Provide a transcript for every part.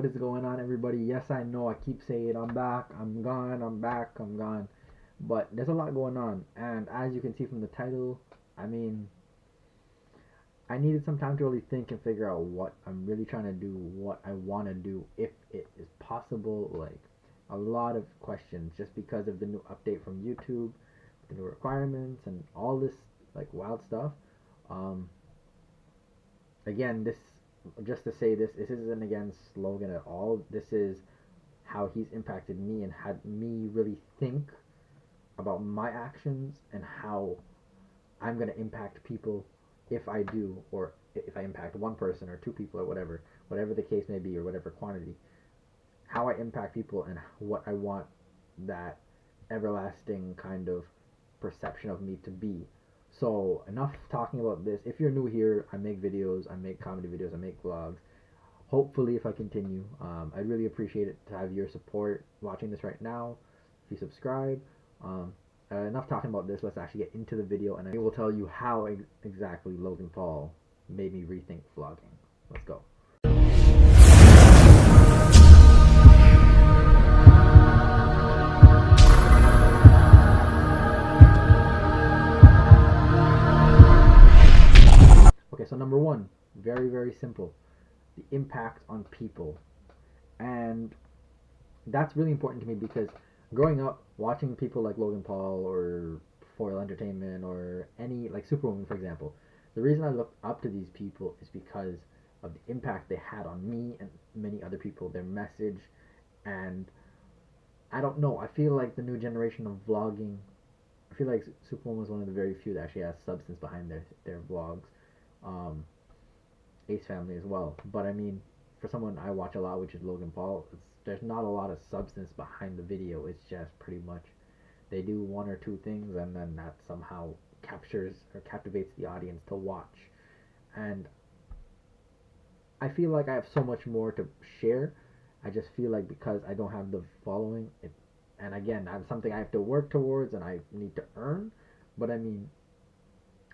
what is going on, everybody? Yes, I know I keep saying I'm back, I'm gone, I'm back, I'm gone. But there's a lot going on. And as you can see from the title, I mean, I needed some time to really think and figure out what I'm really trying to do, what I want to do, if it is possible. Like, a lot of questions just because of the new update from YouTube, the new requirements, and all this, like, wild stuff. Um, Again, this, just to say this isn't against Logan at all. This is how he's impacted me and had me really think about my actions and how I'm gonna impact people if I do, or if I impact one person or two people or whatever the case may be, or whatever quantity. How I impact people and what I want that everlasting kind of perception of me to be. So enough talking about this. If you're new here, I make videos, I make comedy videos, I make vlogs. Hopefully, if I continue, I'd really appreciate it to have your support watching this right now. If you subscribe, enough talking about this. Let's actually get into the video, and I will tell you how exactly Logan Paul made me rethink vlogging. Let's go. Okay, so number one, very simple, the impact on people. And that's really important to me because growing up watching people like Logan Paul or Foil Entertainment or any, like, Superwoman, for example, the reason I looked up to these people is because of the impact they had on me and many other people, their message. And I don't know, I feel like the new generation of vlogging, I feel like Superwoman was one of the very few that actually has substance behind their vlogs. um, Ace Family as well. But I mean, for someone I watch a lot, which is Logan Paul, there's not a lot of substance behind the video. It's just pretty much they do one or two things, and then that somehow captures or captivates the audience to watch. And I feel like I have so much more to share. I just feel like because I don't have the following, and again, that's something I have to work towards and I need to earn. But I mean,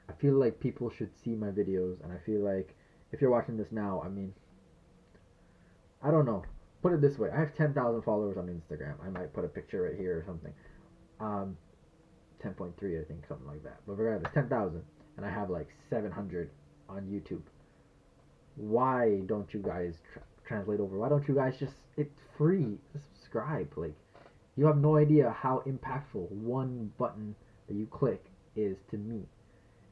I feel like people should see my videos, and I feel like if you're watching this now, I mean, I don't know. Put it this way: I have 10,000 followers on Instagram. I might put a picture right here or something. Um, 10.3, I think, something like that. But regardless, 10,000, and I have like 700 on YouTube. Why don't you guys translate over? Why don't you guys just? It's free. Subscribe. Like, you have no idea how impactful one button that you click is to me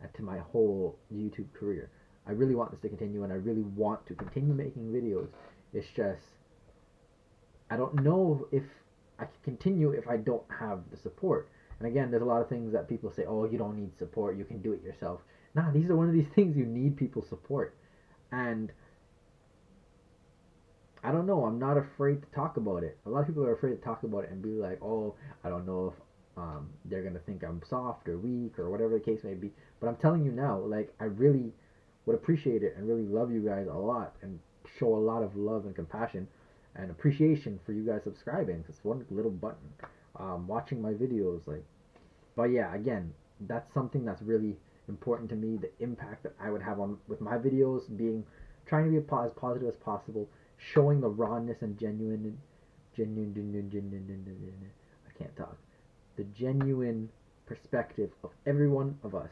and to my whole YouTube career. I really want this to continue, and I really want to continue making videos. It's just, I don't know if I can continue if I don't have the support. And again, there's a lot of things that people say, oh, you don't need support, you can do it yourself. Nah, these are one of these things you need people's support. And I don't know, I'm not afraid to talk about it. A lot of people are afraid to talk about it and be like, oh, I don't know if they're gonna think I'm soft or weak or whatever the case may be. But I'm telling you now, like, I really would appreciate it and really love you guys a lot and show a lot of love and compassion and appreciation for you guys subscribing. It's one little button, watching my videos, like. But yeah, again, that's something that's really important to me. The impact that I would have on with my videos being, trying to be as positive as possible, showing the rawness and genuine. I can't talk. The genuine perspective of every one of us,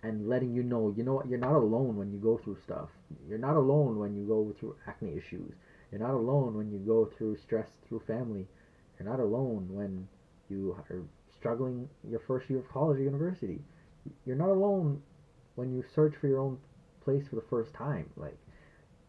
and letting you know what, you're not alone when you go through stuff. You're not alone when you go through acne issues. You're not alone when you go through stress through family. You're not alone when you are struggling your first year of college or university. You're not alone when you search for your own place for the first time. Like,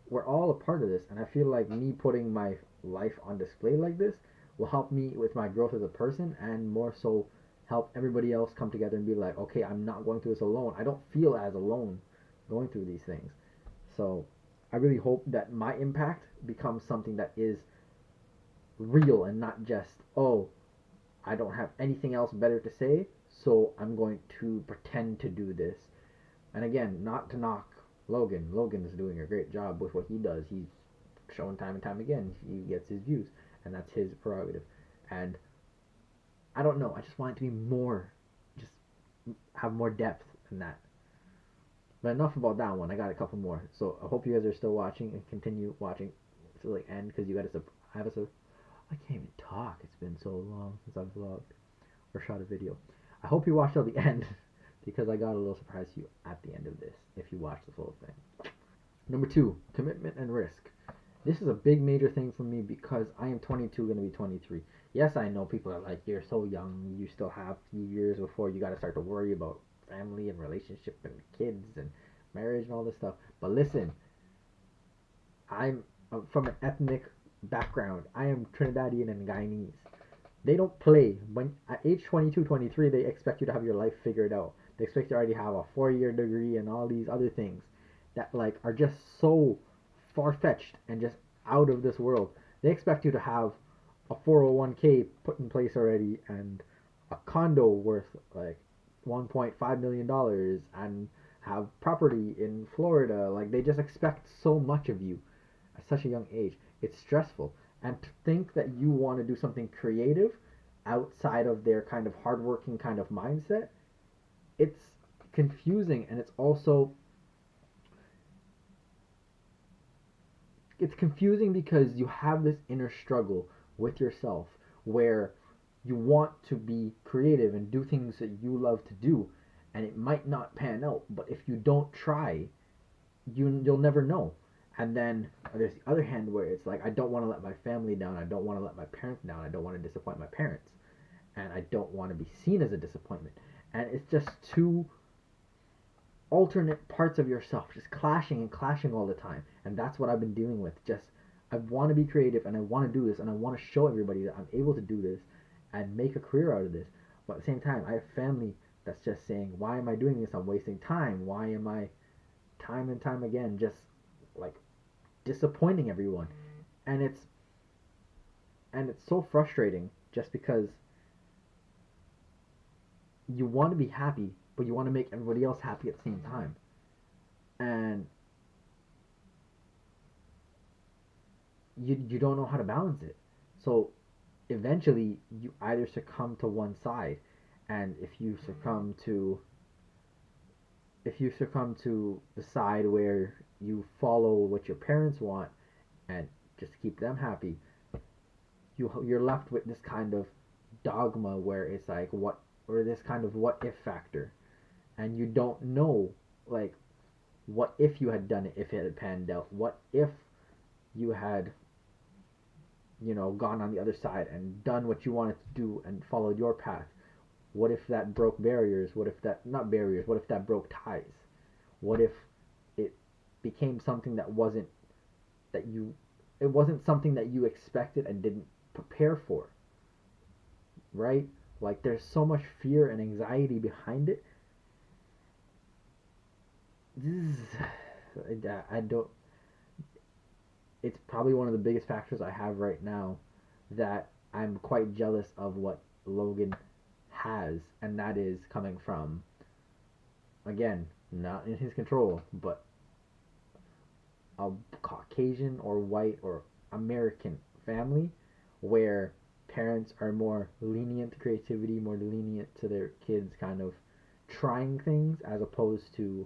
we're all a part of this, and I feel like me putting my life on display like this will help me with my growth as a person, and more so help everybody else come together and be like, okay, I'm not going through this alone. I don't feel as alone going through these things. So I really hope that my impact becomes something that is real and not just, oh, I don't have anything else better to say, so I'm going to pretend to do this. And again, not to knock Logan. Logan is doing a great job with what he does. He's shown time and time again he gets his views, and that's his prerogative. And I don't know, I just want it to be more, just have more depth in that. But enough about that one. I got a couple more. So I hope you guys are still watching and continue watching. to like end because you gotta have a I can't even talk. It's been so long since I've vlogged or shot a video. I hope you watched till the end because I got a little surprise to you at the end of this if you watch the full thing. Number two, commitment and risk. This is a big major thing for me because I am 22, going to be 23. Yes, I know people are like, you're so young, you still have a few years before you got to start to worry about family and relationship and kids and marriage and all this stuff. But listen, I'm from an ethnic background. I am Trinidadian and Guyanese. They don't play. When at age 22, 23, they expect you to have your life figured out. They expect you to already have a 4-year degree and all these other things that like are just so far fetched and just out of this world. They expect you to have a 401k put in place already and a condo worth like $1.5 million and have property in Florida. Like they just expect so much of you at such a young age. It's stressful. And to think that you want to do something creative outside of their kind of hardworking kind of mindset, it's confusing and it's confusing because you have this inner struggle with yourself where you want to be creative and do things that you love to do and it might not pan out, but if you don't try, you'll never know. And then there's the other hand where it's like I don't want to let my family down, I don't want to let my parents down, I don't want to disappoint my parents, and I don't want to be seen as a disappointment. And it's just two alternate parts of yourself just clashing and clashing all the time. And that's what I've been dealing with. Just I want to be creative and I want to do this and I want to show everybody that I'm able to do this and make a career out of this. But at the same time, I have family that's just saying, "Why am I doing this? I'm wasting time. Why am I time and time again just like disappointing everyone?" And it's so frustrating just because you want to be happy, but you want to make everybody else happy at the same time. And you don't know how to balance it. So eventually you either succumb to one side, and if you succumb to the side where you follow what your parents want and just keep them happy, you're left with this kind of dogma where it's like what or this kind of what if factor, and you don't know like what if you had done it if it had panned out, what if you had gone on the other side and done what you wanted to do and followed your path. What if that broke barriers? What if that not barriers? What if that broke ties? What if it became something that you it wasn't something that you expected and didn't prepare for, right? Like there's so much fear and anxiety behind it. This is, I don't. It's probably one of the biggest factors I have right now that I'm quite jealous of what Logan has, and that is coming from, again, not in his control, but a Caucasian or white or American family where parents are more lenient to creativity, more lenient to their kids kind of trying things as opposed to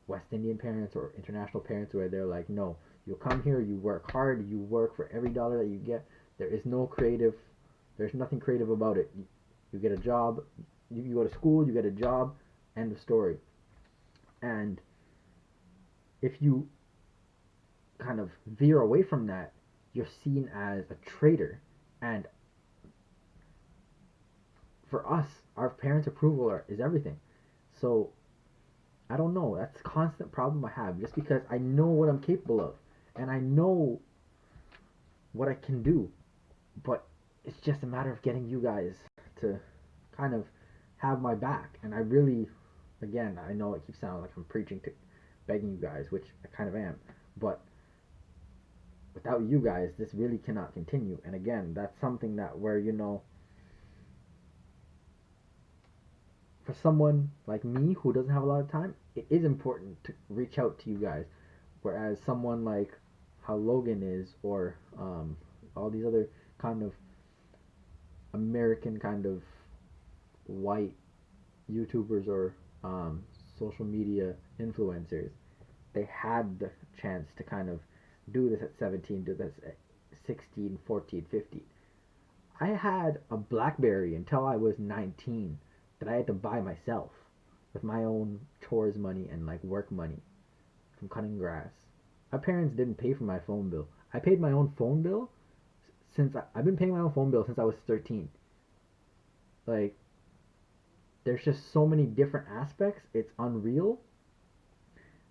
West Indian parents or international parents where they're like, no, you come here, you work hard, you work for every dollar that you get. There is no creative, there's nothing creative about it. You get a job, you go to school, you get a job, end of story. And if you kind of veer away from that, you're seen as a traitor. And for us, our parents' approval is everything. So I don't know. That's a constant problem I have just because I know what I'm capable of and I know what I can do. But it's just a matter of getting you guys to kind of have my back. And I really, again, I know it keeps sounding like I'm preaching to begging you guys, which I kind of am. But without you guys, this really cannot continue. And again, that's something that where, for someone like me who doesn't have a lot of time, it is important to reach out to you guys. Whereas someone like how Logan is, or all these other kind of American kind of white YouTubers or social media influencers, they had the chance to kind of do this at 17, do this at 16, 14, 15. I had a BlackBerry until I was 19 that I had to buy myself with my own chores money and like work money from cutting grass. My parents didn't pay for my phone bill. I paid my own phone bill since I've been paying my own phone bill since I was 13. Like, there's just so many different aspects. It's unreal.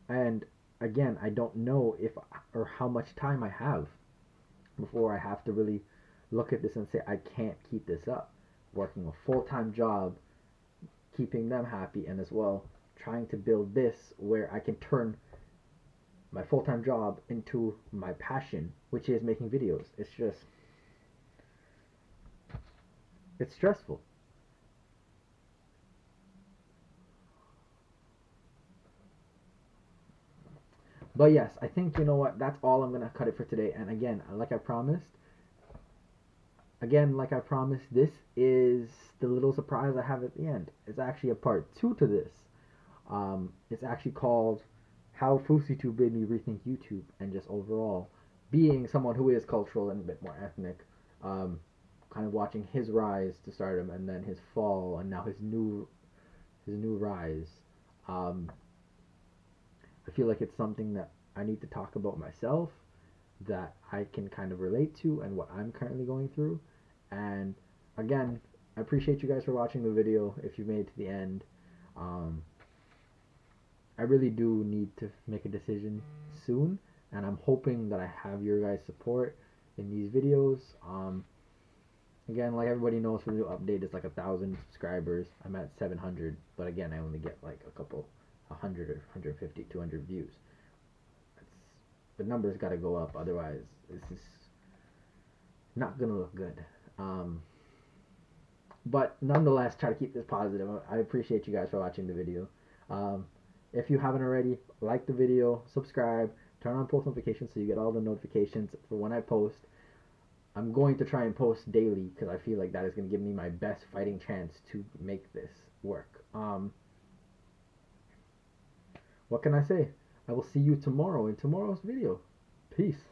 And again, I don't know if or how much time I have before I have to really look at this and say I can't keep this up. Working a full-time job, keeping them happy, and as well trying to build this where I can turn my full-time job into my passion, which is making videos. It's stressful. But yes, I think you know what, that's all I'm gonna cut it for today. And like I promised, this is the little surprise I have at the end. It's actually a part two to this. It's actually called How FouseyTube Made Me Rethink YouTube, and just overall being someone who is cultural and a bit more ethnic, kind of watching his rise to stardom and then his fall and now his new rise. Um, I feel like it's something that I need to talk about myself, that I can kind of relate to, and what I'm currently going through. And again, I appreciate you guys for watching the video. If you made it to the end, um, I really do need to make a decision soon, and I'm hoping that I have your guys' support in these videos. Again, like everybody knows, for the new update, it's like 1,000 subscribers. I'm at 700, but again, I only get like a couple, 100 or 150, 200 views. It's, the numbers got to go up, otherwise this is not gonna look good. Um, but nonetheless, try to keep this positive. I appreciate you guys for watching the video. Um, if you haven't already, like the video, subscribe, turn on post notifications so you get all the notifications for when I post. I'm going to try and post daily because I feel like that is going to give me my best fighting chance to make this work. What can I say? I will see you tomorrow in tomorrow's video. Peace.